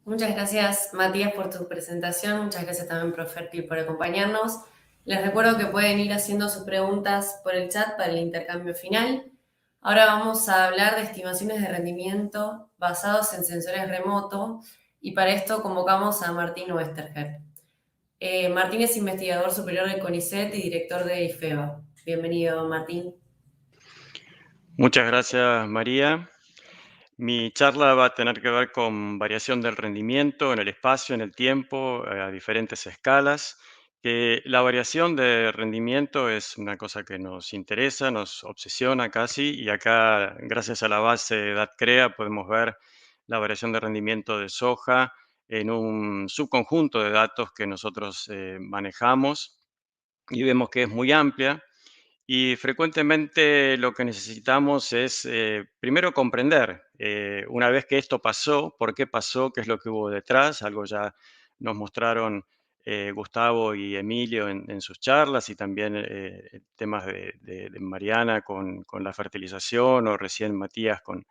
Muchas gracias, Matías, por tu presentación. Muchas gracias también, profe Ferti, por acompañarnos. Les recuerdo que pueden ir haciendo sus preguntas por el chat para el intercambio final. Ahora vamos a hablar de estimaciones de rendimiento basados en sensores remoto y para esto convocamos a Martín Westerger. Martín es investigador superior del CONICET y director de IFEBA. Bienvenido, Martín. Muchas gracias, María. Mi charla va a tener que ver con variación del rendimiento en el espacio, en el tiempo, a diferentes escalas. Que la variación de rendimiento es una cosa que nos interesa, nos obsesiona casi, y acá, gracias a la base de DATCREA, podemos ver la variación de rendimiento de soja en un subconjunto de datos que nosotros manejamos y vemos que es muy amplia. Y frecuentemente lo que necesitamos es, primero comprender, una vez que esto pasó, por qué pasó, qué es lo que hubo detrás, algo ya nos mostraron Gustavo y Emilio en sus charlas y también temas de Mariana con la fertilización o recién Matías con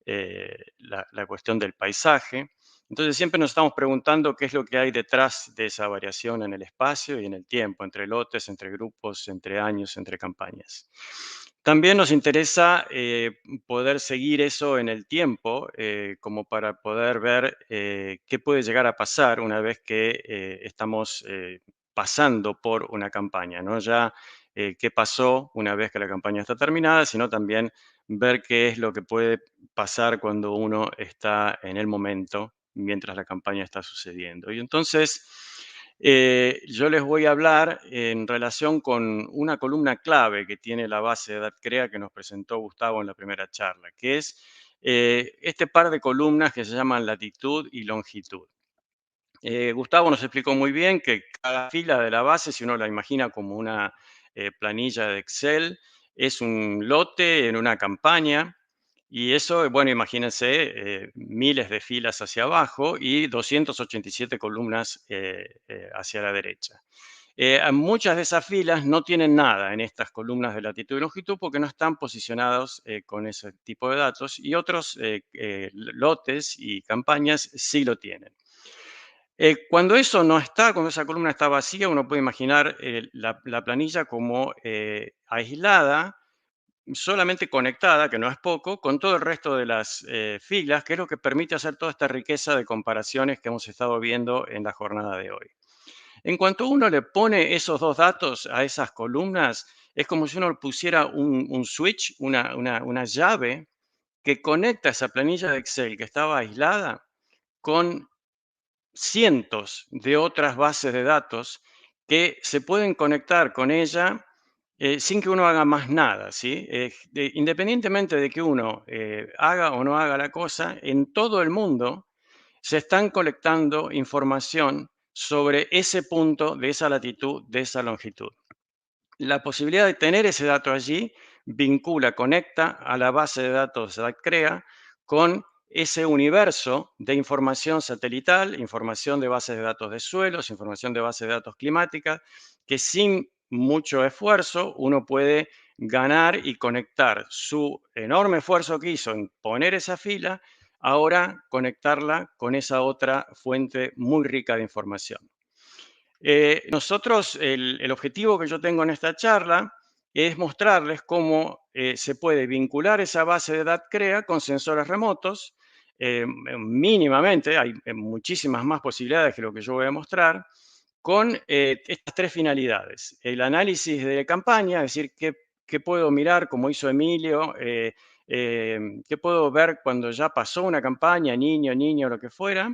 la cuestión del paisaje. Entonces siempre nos estamos preguntando qué es lo que hay detrás de esa variación en el espacio y en el tiempo, entre lotes, entre grupos, entre años, entre campañas. También nos interesa poder seguir eso en el tiempo, como para poder ver qué puede llegar a pasar una vez que estamos pasando por una campaña, ¿no? Ya qué pasó una vez que la campaña está terminada, sino también ver qué es lo que puede pasar cuando uno está en el momento mientras la campaña está sucediendo. Y entonces, yo les voy a hablar en relación con una columna clave que tiene la base de DATCREA que nos presentó Gustavo en la primera charla, que es este par de columnas que se llaman latitud y longitud. Gustavo nos explicó muy bien que cada fila de la base, si uno la imagina como una planilla de Excel, es un lote en una campaña y eso, bueno, imagínense miles de filas hacia abajo y 287 columnas hacia la derecha. Muchas de esas filas no tienen nada en estas columnas de latitud y longitud porque no están posicionados con ese tipo de datos y otros lotes y campañas sí lo tienen. Cuando eso no está, cuando esa columna está vacía, uno puede imaginar la planilla como aislada, solamente conectada, que no es poco, con todo el resto de las filas, que es lo que permite hacer toda esta riqueza de comparaciones que hemos estado viendo en la jornada de hoy. En cuanto uno le pone esos dos datos a esas columnas, es como si uno le pusiera un switch, una llave que conecta esa planilla de Excel que estaba aislada con cientos de otras bases de datos que se pueden conectar con ella sin que uno haga más nada, ¿sí? Independientemente de que uno haga o no haga la cosa, en todo el mundo se están colectando información sobre ese punto, de esa latitud, de esa longitud. La posibilidad de tener ese dato allí vincula, conecta a la base de datos DATCREA con ese universo de información satelital, información de bases de datos de suelos, información de bases de datos climáticas, que sin mucho esfuerzo uno puede ganar y conectar su enorme esfuerzo que hizo en poner esa fila, ahora conectarla con esa otra fuente muy rica de información. Nosotros, el objetivo que yo tengo en esta charla es mostrarles cómo se puede vincular esa base de DATCREA con sensores remotos, mínimamente, hay muchísimas más posibilidades que lo que yo voy a mostrar, con estas tres finalidades. El análisis de campaña, es decir, qué puedo mirar, como hizo Emilio, qué puedo ver cuando ya pasó una campaña, niño, lo que fuera.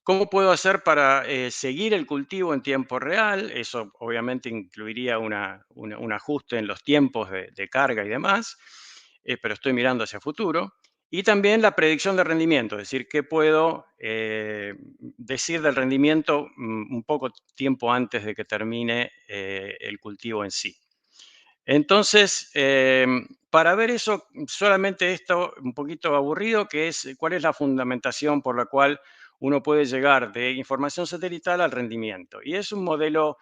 ¿Cómo puedo hacer para seguir el cultivo en tiempo real? Eso obviamente incluiría un ajuste en los tiempos de carga y demás, pero estoy mirando hacia futuro. Y también la predicción de rendimiento, es decir, qué puedo decir del rendimiento un poco tiempo antes de que termine el cultivo en sí. Entonces, para ver eso, solamente esto un poquito aburrido, que es cuál es la fundamentación por la cual uno puede llegar de información satelital al rendimiento. Y es un modelo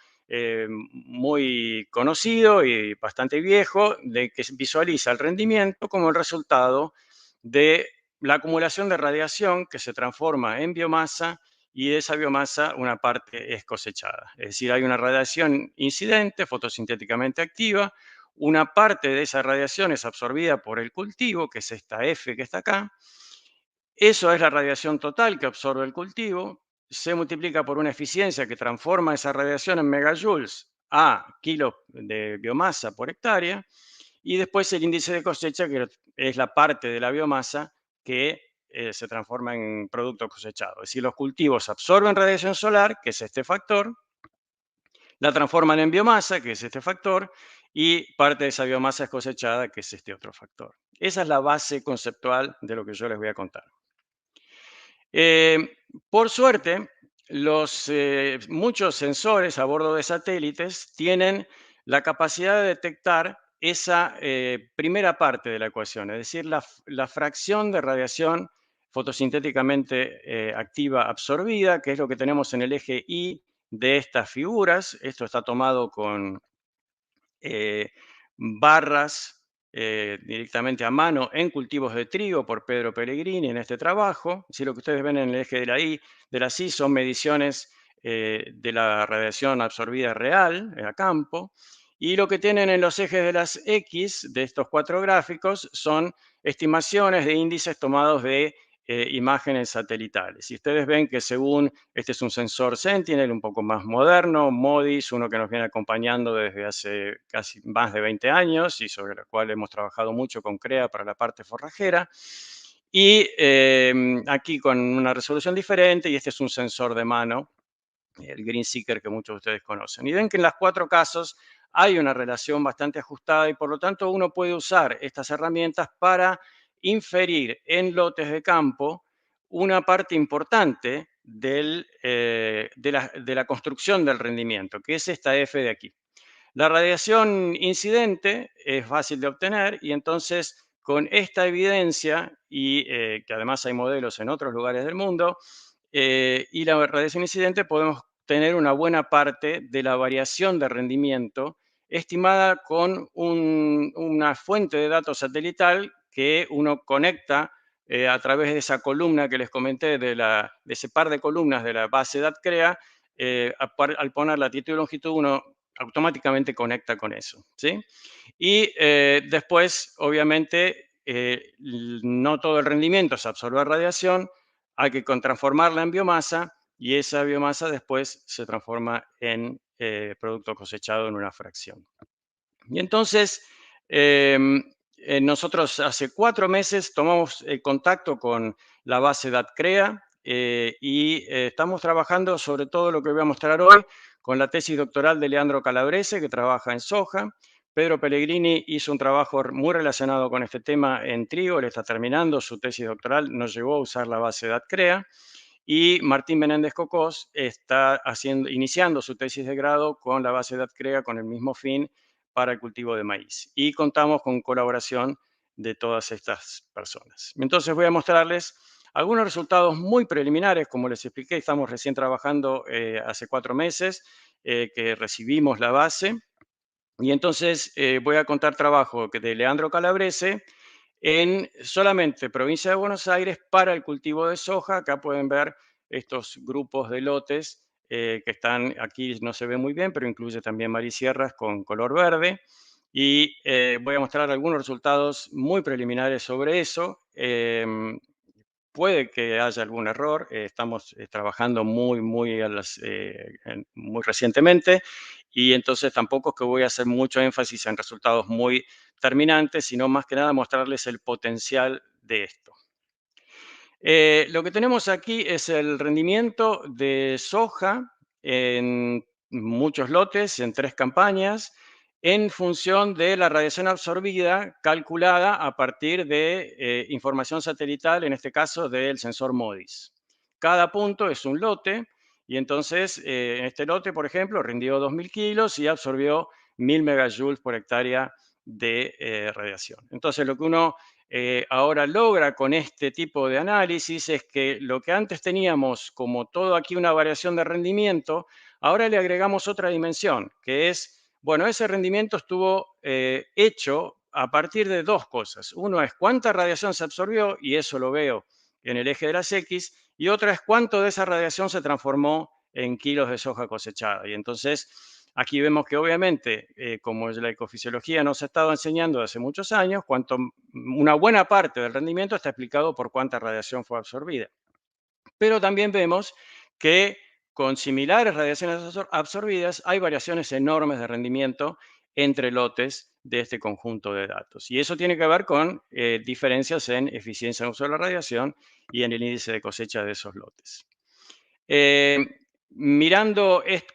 muy conocido y bastante viejo, de que visualiza el rendimiento como el resultado de la acumulación de radiación que se transforma en biomasa y de esa biomasa una parte es cosechada. Es decir, hay una radiación incidente, fotosintéticamente activa, una parte de esa radiación es absorbida por el cultivo, que es esta F que está acá. Eso es la radiación total que absorbe el cultivo, se multiplica por una eficiencia que transforma esa radiación en megajoules a kilos de biomasa por hectárea, y después el índice de cosecha, que es la parte de la biomasa que se transforma en producto cosechado. Es decir, los cultivos absorben radiación solar, que es este factor, la transforman en biomasa, que es este factor, y parte de esa biomasa es cosechada, que es este otro factor. Esa es la base conceptual de lo que yo les voy a contar. Por suerte, muchos sensores a bordo de satélites tienen la capacidad de detectar esa primera parte de la ecuación, es decir, la fracción de radiación fotosintéticamente activa absorbida, que es lo que tenemos en el eje Y de estas figuras. Esto está tomado con eh, barras directamente a mano en cultivos de trigo por Pedro Pellegrini en este trabajo. Si lo que ustedes ven en el eje de la Y, de la Y, son mediciones de la radiación absorbida real a campo. Y lo que tienen en los ejes de las X de estos cuatro gráficos son estimaciones de índices tomados de imágenes satelitales. Y ustedes ven que según, este es un sensor Sentinel un poco más moderno, MODIS, uno que nos viene acompañando desde hace casi más de 20 años y sobre el cual hemos trabajado mucho con CREA para la parte forrajera. Y aquí con una resolución diferente, y este es un sensor de mano, el Green Seeker que muchos de ustedes conocen. Y ven que en los cuatro casos hay una relación bastante ajustada y por lo tanto uno puede usar estas herramientas para inferir en lotes de campo una parte importante de la construcción del rendimiento, que es esta F de aquí. La radiación incidente es fácil de obtener y entonces con esta evidencia, y que además hay modelos en otros lugares del mundo, y la radiación incidente podemos tener una buena parte de la variación de rendimiento estimada con una fuente de datos satelital que uno conecta a través de esa columna que les comenté, de ese par de columnas de la base DATCREA. Al poner latitud y longitud uno automáticamente conecta con eso, ¿sí? Y después, obviamente, no todo el rendimiento es absorber radiación, hay que transformarla en biomasa y esa biomasa después se transforma en producto cosechado en una fracción. Y entonces, nosotros hace 4 meses tomamos contacto con la base DATCREA y estamos trabajando sobre todo lo que voy a mostrar hoy con la tesis doctoral de Leandro Calabrese, que trabaja en soja. Pedro Pellegrini hizo un trabajo muy relacionado con este tema en trigo, él está terminando su tesis doctoral, nos llevó a usar la base DATCREA. Y Martín Menéndez Cocós está iniciando su tesis de grado con la base DATCREA con el mismo fin para el cultivo de maíz. Y contamos con colaboración de todas estas personas. Entonces voy a mostrarles algunos resultados muy preliminares. Como les expliqué, estamos recién trabajando hace 4 meses que recibimos la base. Y entonces voy a contar trabajo de Leandro Calabrese en solamente provincia de Buenos Aires para el cultivo de soja. Acá pueden ver estos grupos de lotes que están aquí, no se ve muy bien, pero incluye también marisierras con color verde. Y voy a mostrar algunos resultados muy preliminares sobre eso. Puede que haya algún error, estamos trabajando muy recientemente y entonces tampoco es que voy a hacer mucho énfasis en resultados muy terminantes, sino más que nada mostrarles el potencial de esto. Lo que tenemos aquí es el rendimiento de soja en muchos lotes, en 3 campañas, en función de la radiación absorbida calculada a partir de información satelital, en este caso del sensor MODIS. Cada punto es un lote y entonces en este lote, por ejemplo, rindió 2.000 kilos y absorbió 1.000 megajoules por hectárea de radiación. Entonces lo que uno ahora logra con este tipo de análisis es que lo que antes teníamos como todo aquí una variación de rendimiento, ahora le agregamos otra dimensión, que es, bueno, ese rendimiento estuvo hecho a partir de dos cosas. Uno es cuánta radiación se absorbió, y eso lo veo en el eje de las X, y otra es cuánto de esa radiación se transformó en kilos de soja cosechada. Y entonces aquí vemos que obviamente, como la ecofisiología nos ha estado enseñando hace muchos años, una buena parte del rendimiento está explicado por cuánta radiación fue absorbida. Pero también vemos que con similares radiaciones absorbidas hay variaciones enormes de rendimiento entre lotes de este conjunto de datos. Y eso tiene que ver con diferencias en eficiencia de uso de la radiación y en el índice de cosecha de esos lotes.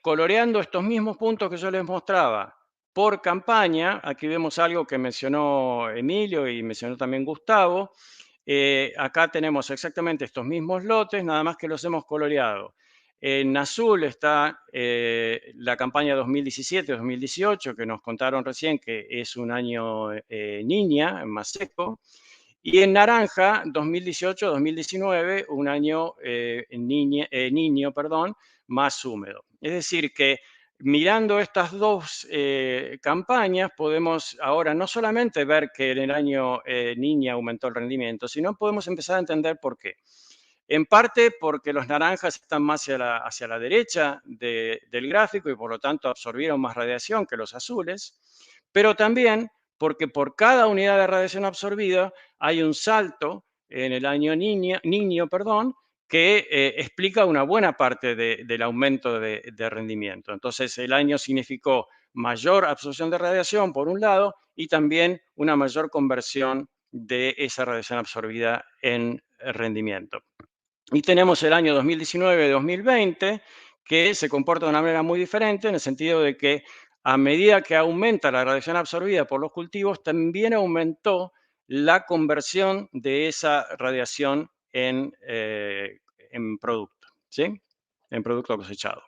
Coloreando estos mismos puntos que yo les mostraba por campaña, aquí vemos algo que mencionó Emilio y mencionó también Gustavo. Acá tenemos exactamente estos mismos lotes, nada más que los hemos coloreado. En azul está la campaña 2017-2018, que nos contaron recién que es un año niña, más seco. Y en naranja, 2018-2019, un año niño, más húmedo. Es decir, que mirando estas dos campañas, podemos ahora no solamente ver que en el año niña aumentó el rendimiento, sino podemos empezar a entender por qué. En parte porque los naranjas están más hacia la derecha del gráfico y por lo tanto absorbieron más radiación que los azules, pero también porque por cada unidad de radiación absorbida hay un salto en el año niño, que explica una buena parte del aumento de rendimiento. Entonces, el año significó mayor absorción de radiación, por un lado, y también una mayor conversión de esa radiación absorbida en rendimiento. Y tenemos el año 2019-2020, que se comporta de una manera muy diferente, en el sentido de que a medida que aumenta la radiación absorbida por los cultivos, también aumentó la conversión de esa radiación en producto, ¿sí? En producto cosechado.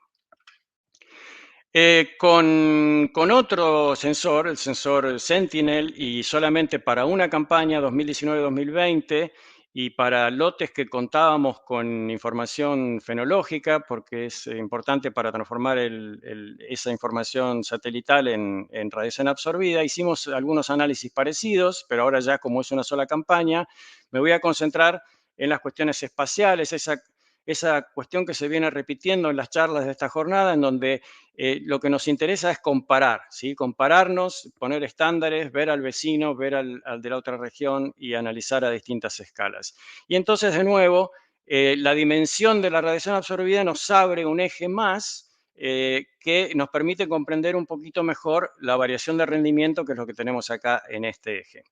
Con otro sensor, el sensor Sentinel, y solamente para una campaña 2019-2020 y para lotes que contábamos con información fenológica, porque es importante para transformar esa información satelital en radiación absorbida, hicimos algunos análisis parecidos, pero ahora ya como es una sola campaña, me voy a concentrar en las cuestiones espaciales, esa cuestión que se viene repitiendo en las charlas de esta jornada, en donde lo que nos interesa es comparar, ¿sí? Compararnos, poner estándares, ver al vecino, ver al de la otra región y analizar a distintas escalas. Y entonces, de nuevo, la dimensión de la radiación absorbida nos abre un eje más que nos permite comprender un poquito mejor la variación de rendimiento, que es lo que tenemos acá en este eje.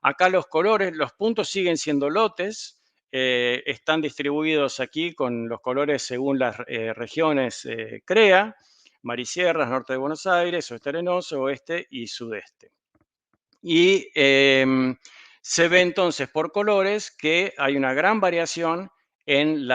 Acá los colores, los puntos siguen siendo lotes, están distribuidos aquí con los colores según las regiones CREA, Marisierras, norte de Buenos Aires, oeste arenoso, oeste y sudeste. Y se ve entonces por colores que hay una gran variación en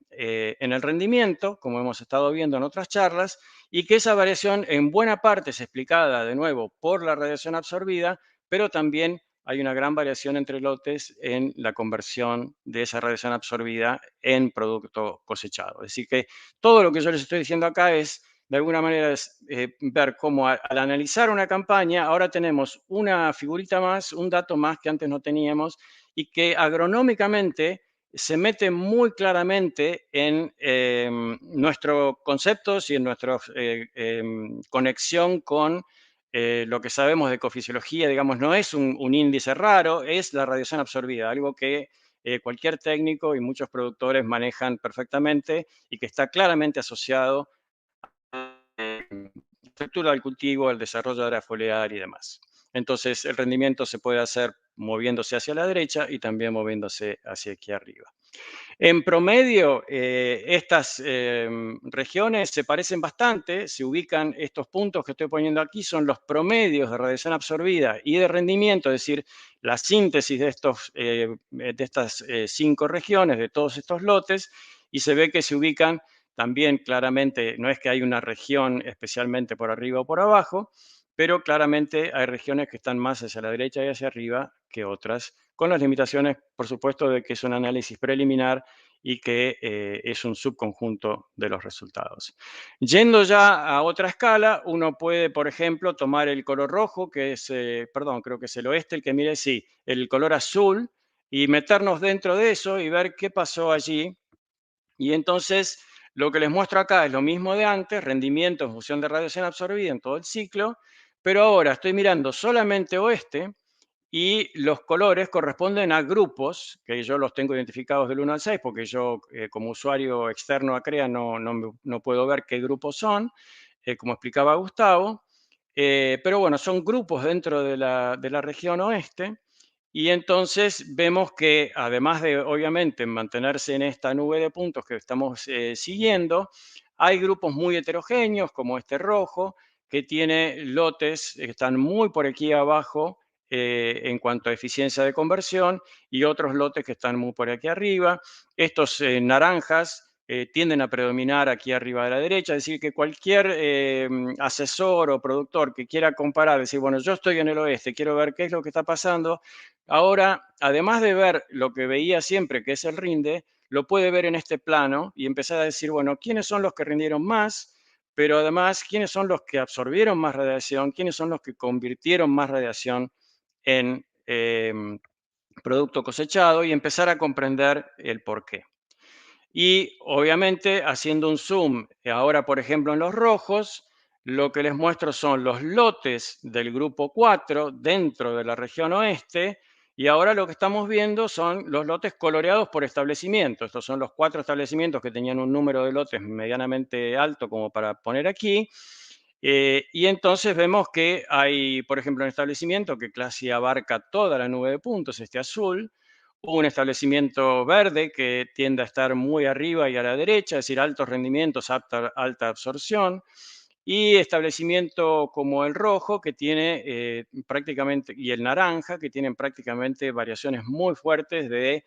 el rendimiento, como hemos estado viendo en otras charlas, y que esa variación en buena parte es explicada de nuevo por la radiación absorbida, pero también hay una gran variación entre lotes en la conversión de esa radiación absorbida en producto cosechado. Es decir, que todo lo que yo les estoy diciendo acá es, de alguna manera, ver cómo al analizar una campaña, ahora tenemos una figurita más, un dato más que antes no teníamos, y que agronómicamente se mete muy claramente en nuestros conceptos y en nuestra conexión con lo que sabemos de ecofisiología. Digamos, no es un índice raro, es la radiación absorbida, algo que cualquier técnico y muchos productores manejan perfectamente y que está claramente asociado a la estructura del cultivo, al desarrollo de área foliar y demás. Entonces, el rendimiento se puede hacer moviéndose hacia la derecha y también moviéndose hacia aquí arriba. En promedio, estas regiones se parecen bastante, se ubican, estos puntos que estoy poniendo aquí son los promedios de radiación absorbida y de rendimiento, es decir, la síntesis de estas 5 regiones, de todos estos lotes, y se ve que se ubican también claramente, no es que hay una región especialmente por arriba o por abajo, pero claramente hay regiones que están más hacia la derecha y hacia arriba que otras, con las limitaciones, por supuesto, de que es un análisis preliminar y que es un subconjunto de los resultados. Yendo ya a otra escala, uno puede, por ejemplo, tomar el color rojo, que es, perdón, creo que es el oeste, el que mire, sí, el color azul, y meternos dentro de eso y ver qué pasó allí. Y entonces lo que les muestro acá es lo mismo de antes, rendimiento en función de radiación absorbida en todo el ciclo, pero ahora estoy mirando solamente oeste y los colores corresponden a grupos, que yo los tengo identificados del 1 al 6, porque yo como usuario externo a CREA no puedo ver qué grupos son, como explicaba Gustavo, pero bueno, son grupos dentro de la región oeste, y entonces vemos que además de, obviamente, mantenerse en esta nube de puntos que estamos siguiendo, hay grupos muy heterogéneos, como este rojo, que tiene lotes que están muy por aquí abajo en cuanto a eficiencia de conversión y otros lotes que están muy por aquí arriba. Estos naranjas tienden a predominar aquí arriba de la derecha, es decir, que cualquier asesor o productor que quiera comparar, decir, bueno, yo estoy en el oeste, quiero ver qué es lo que está pasando, ahora, además de ver lo que veía siempre, que es el rinde, lo puede ver en este plano y empezar a decir, bueno, ¿quiénes son los que rindieron más? Pero además, ¿quiénes son los que absorbieron más radiación? ¿Quiénes son los que convirtieron más radiación en producto cosechado? Y empezar a comprender el por qué. Y obviamente haciendo un zoom, ahora por ejemplo en los rojos, lo que les muestro son los lotes del grupo 4 dentro de la región oeste, y ahora lo que estamos viendo son los lotes coloreados por establecimiento. Estos son los 4 establecimientos que tenían un número de lotes medianamente alto como para poner aquí. Y entonces vemos que hay, por ejemplo, un establecimiento que casi abarca toda la nube de puntos, este azul, un establecimiento verde que tiende a estar muy arriba y a la derecha, es decir, altos rendimientos, alta absorción, y establecimiento como el rojo que tiene prácticamente, y el naranja que tienen prácticamente variaciones muy fuertes de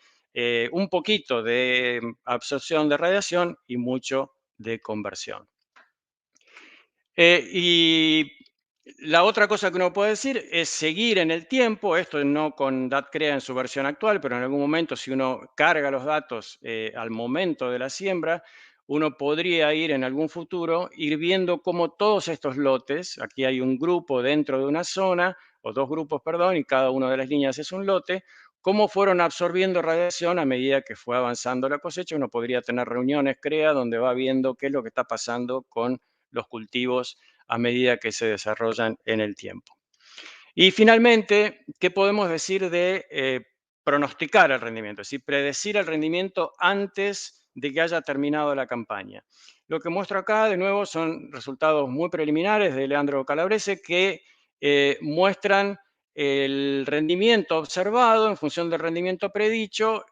un poquito de absorción de radiación y mucho de conversión. Y la otra cosa que uno puede decir es seguir en el tiempo, esto no con DATCREA en su versión actual, pero en algún momento si uno carga los datos al momento de la siembra, uno podría ir en algún futuro, ir viendo cómo todos estos lotes, aquí hay un grupo dentro de una zona, o dos grupos, perdón, y cada una de las líneas es un lote, cómo fueron absorbiendo radiación a medida que fue avanzando la cosecha. Uno podría tener reuniones CREA donde va viendo qué es lo que está pasando con los cultivos a medida que se desarrollan en el tiempo. Y finalmente, ¿qué podemos decir de pronosticar el rendimiento? Es decir, predecir el rendimiento antes de que haya terminado la campaña. Lo que muestro acá, de nuevo, son resultados muy preliminares de Leandro Calabrese que muestran el rendimiento observado en función del rendimiento predicho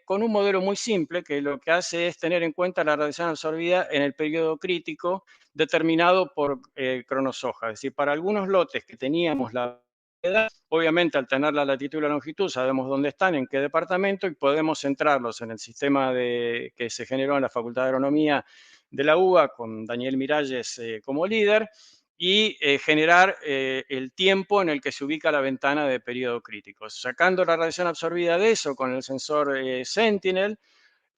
con un modelo muy simple que lo que hace es tener en cuenta la radiación absorbida en el periodo crítico determinado por cronosoja. Es decir, para algunos lotes que teníamos la edad, obviamente al tener la latitud y la longitud sabemos dónde están, en qué departamento, y podemos centrarlos en el sistema que se generó en la Facultad de Agronomía de la UBA con Daniel Miralles como líder y generar el tiempo en el que se ubica la ventana de periodo crítico. Sacando la radiación absorbida de eso con el sensor Sentinel,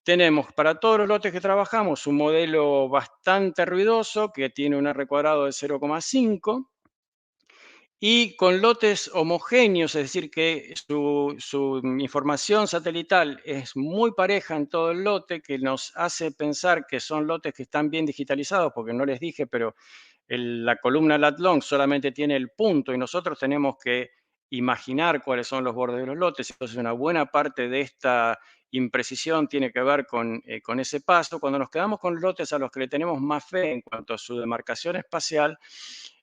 tenemos para todos los lotes que trabajamos un modelo bastante ruidoso que tiene un R cuadrado de 0,5 y con lotes homogéneos, es decir, que su información satelital es muy pareja en todo el lote, que nos hace pensar que son lotes que están bien digitalizados, porque no les dije, pero la columna lat long solamente tiene el punto y nosotros tenemos que imaginar cuáles son los bordes de los lotes. Entonces, una buena parte de esta imprecisión tiene que ver con ese paso. Cuando nos quedamos con lotes a los que le tenemos más fe en cuanto a su demarcación espacial,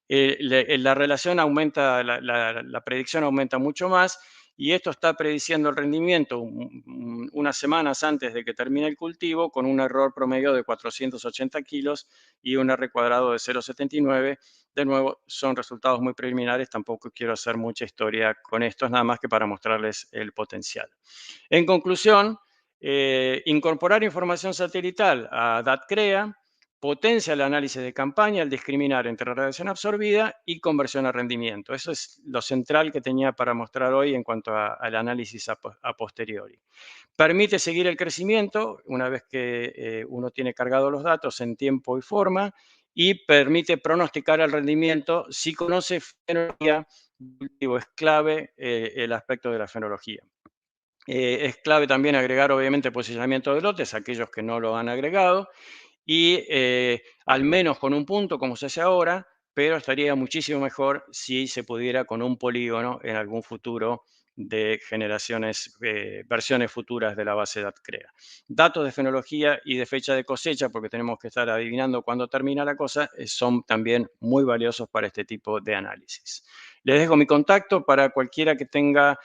la relación aumenta, la predicción aumenta mucho más y esto está prediciendo el rendimiento unas semanas antes de que termine el cultivo con un error promedio de 480 kilos y un R cuadrado de 0,79. De nuevo, son resultados muy preliminares, tampoco quiero hacer mucha historia con estos, nada más que para mostrarles el potencial. En conclusión, incorporar información satelital a DATCREA potencia el análisis de campaña al discriminar entre radiación absorbida y conversión a rendimiento. Eso es lo central que tenía para mostrar hoy en cuanto al análisis a posteriori. Permite seguir el crecimiento una vez que uno tiene cargados los datos en tiempo y forma, y permite pronosticar el rendimiento si conoce fenología. Es clave el aspecto de la fenología. Es clave también agregar, obviamente, posicionamiento de lotes, aquellos que no lo han agregado, y al menos con un punto, como se hace ahora, pero estaría muchísimo mejor si se pudiera con un polígono en algún futuro de generaciones, versiones futuras de la base DATCREA. Datos de fenología y de fecha de cosecha, porque tenemos que estar adivinando cuándo termina la cosa, son también muy valiosos para este tipo de análisis. Les dejo mi contacto para cualquiera que tenga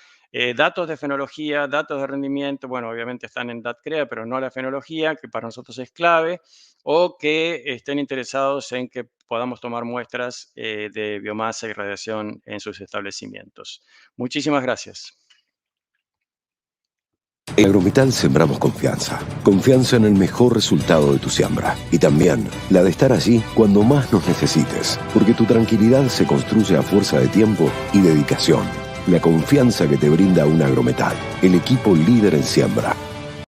datos de fenología, datos de rendimiento, bueno, obviamente están en DATCREA, pero no la fenología, que para nosotros es clave, o que estén interesados en que podamos tomar muestras de biomasa y radiación en sus establecimientos. Muchísimas gracias. En Agrometal sembramos confianza. Confianza en el mejor resultado de tu siembra. Y también la de estar allí cuando más nos necesites. Porque tu tranquilidad se construye a fuerza de tiempo y dedicación. La confianza que te brinda un Agrometal, el equipo líder en siembra.